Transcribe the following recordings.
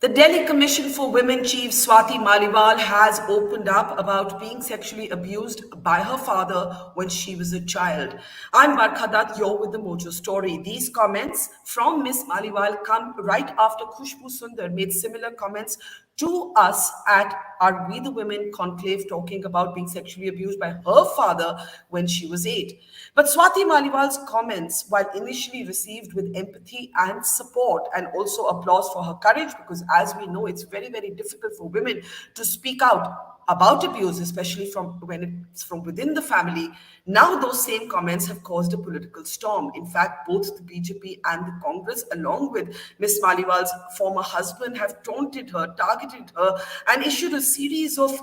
The Delhi Commission for Women Chief Swati Maliwal has opened up about being sexually abused by her father when she was a child. I'm Barkha Dutt, you're with the Mojo Story. These comments from Miss Maliwal come right after Khushbu Sundar made similar comments to us at our We the Women conclave, talking about being sexually abused by her father when she was 8. But Swati Maliwal's comments, while initially received with empathy and support and also applause for her courage, because as we know, it's very, very difficult for women to speak out about abuse, especially from when it's from within the family. Now, those same comments have caused a political storm. In fact, both the BJP and the Congress, along with Ms. Maliwal's former husband, have taunted her, targeted her, and issued a series of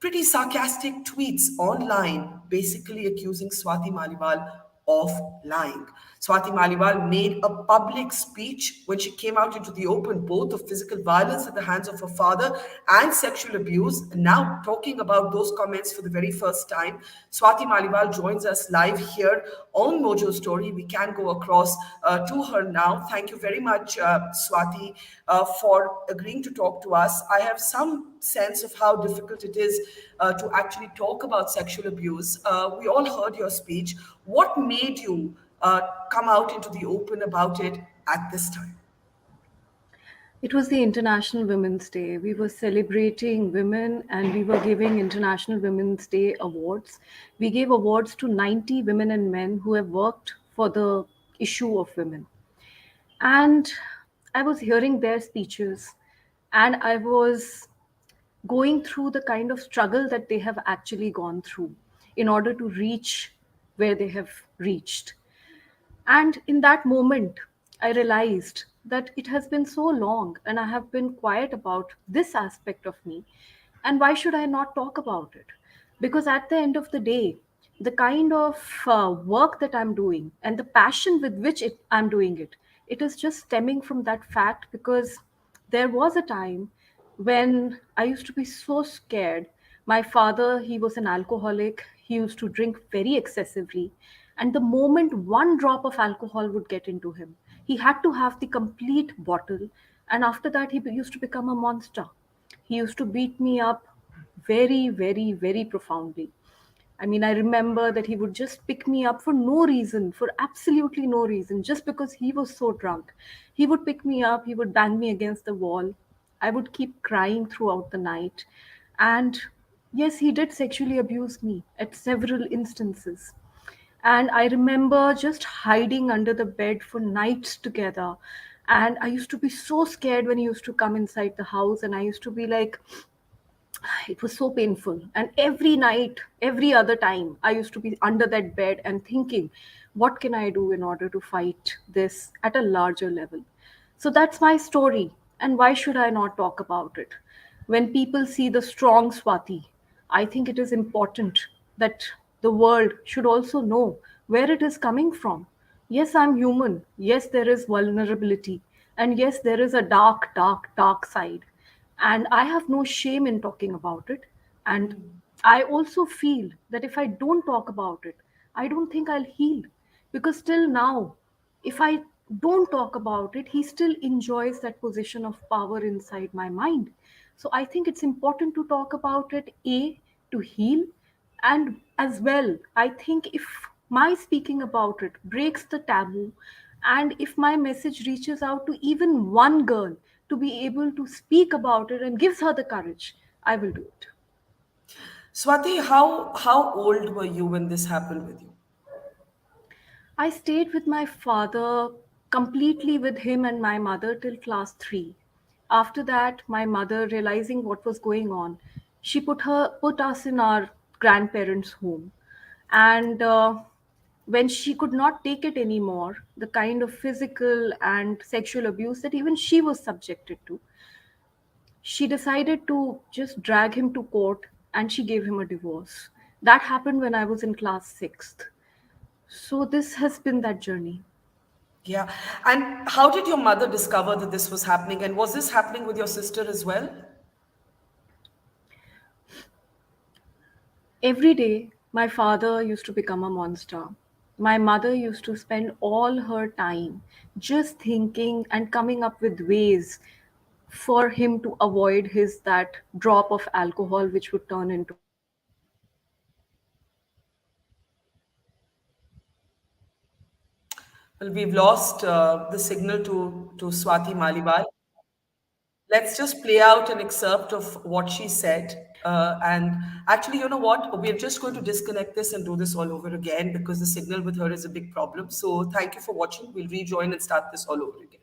pretty sarcastic tweets online, basically accusing Swati Maliwal of lying. Swati Maliwal made a public speech when she came out into the open, both of physical violence at the hands of her father and sexual abuse. Now, talking about those comments for the very first time, Swati Maliwal joins us live here on Mojo Story. We can go across to her now. Thank you very much, Swati, for agreeing to talk to us. I have some sense of how difficult it is to actually talk about sexual abuse. We all heard your speech. What made you come out into the open about it at this time? It was the International Women's Day. We were celebrating women and we were giving International Women's Day awards. We gave awards to 90 women and men who have worked for the issue of women. And I was hearing their speeches and I was going through the kind of struggle that they have actually gone through in order to reach where they have reached. And in that moment, I realized that it has been so long and I have been quiet about this aspect of me. And why should I not talk about it? Because at the end of the day, the kind of work that I'm doing and the passion with which I'm doing it, it is just stemming from that fact because there was a time when I used to be so scared. My father, he was an alcoholic. He used to drink very excessively. And the moment one drop of alcohol would get into him, he had to have the complete bottle. And after that, he used to become a monster. He used to beat me up very, very, very profoundly. I mean, I remember that he would just pick me up for no reason, for absolutely no reason, just because he was so drunk. He would pick me up, he would bang me against the wall. I would keep crying throughout the night. And yes, he did sexually abuse me at several instances. And I remember just hiding under the bed for nights together. And I used to be so scared when he used to come inside the house, and I used to be like, it was so painful. And every night, every other time, I used to be under that bed and thinking, what can I do in order to fight this at a larger level? So that's my story. And why should I not talk about it? When people see the strong Swati, I think it is important that the world should also know where it is coming from. Yes, I'm human. Yes, there is vulnerability. And yes, there is a dark, dark, dark side. And I have no shame in talking about it. And I also feel that if I don't talk about it, I don't think I'll heal. Because till now, if I don't talk about it, he still enjoys that position of power inside my mind. So I think it's important to talk about it, A, to heal, and as well, I think if my speaking about it breaks the taboo, and if my message reaches out to even one girl to be able to speak about it and gives her the courage, I will do it. Swati, how old were you when this happened with you? I stayed with my father, completely with him and my mother, till class 3. After that, my mother, realizing what was going on, she put us in our grandparents' home. And when she could not take it anymore, the kind of physical and sexual abuse that even she was subjected to, she decided to just drag him to court and she gave him a divorce. That happened when I was in class 6th. So this has been that journey. Yeah. And how did your mother discover that this was happening? And was this happening with your sister as well? Every day, my father used to become a monster. My mother used to spend all her time just thinking and coming up with ways for him to avoid his that drop of alcohol which would turn into acid. Well, we've lost the signal to Swati Maliwal. Let's just play out an excerpt of what she said. And actually, you know what? We're just going to disconnect this and do this all over again because the signal with her is a big problem. So thank you for watching. We'll rejoin and start this all over again.